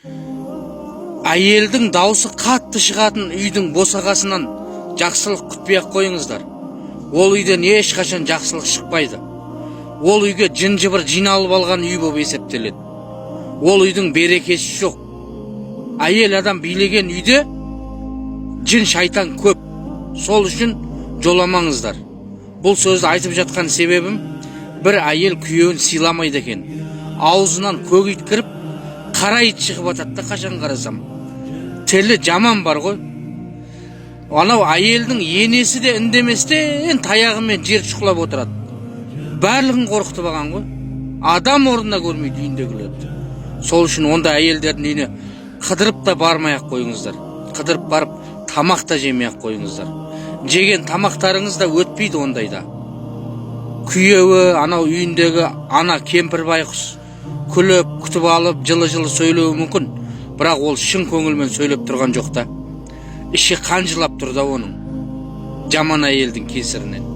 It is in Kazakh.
Әйелдің даусы қатты шығатын үйдің босағасынан жақсылық күтпей-ақ қойыңыздар. Ол үйден ешқашан жақсылық шықпайды. Ол үйге жын-жыбыр жиналып алған үй болып есептеледі. Ол үйдің берекесі жоқ. Әйел адам билеген үйде жын шайтан көп. Сол үшін жоламаңыздар. Бұл сөзді айтып жатқан себебім, бір әйел күйеуін сыйламайды екен. Аузынан көк ит кіріп, қара ит шығып атады да қашан қарасам. Тілі жаман бар ғой. Анау әйелдің енесі де үндеместен таяғымен жер шұқылап отырады. Барлығын қорқытып алған ғой. Адам орнына көрмейді үйіндегілерді. Сол үшін онда әйелдердің үйіне қыдырып та бармай-ақ қойыңыздар. Қыдырып барып тамақ та жемей-ақ қойыңыздар. Жеген тамақтарыңыз да өтпейді ондайда. Күйеуі анау үйіндегі ана кемпір байқұс күліп, күтіп алып, жылы-жылы сөйлеуі мүмкін. Бірақ ол шын көңілмен сөйлеп тұрған жоқ та. Іші қанжылап тұр да оның. Жаман әйелдің кесірінен.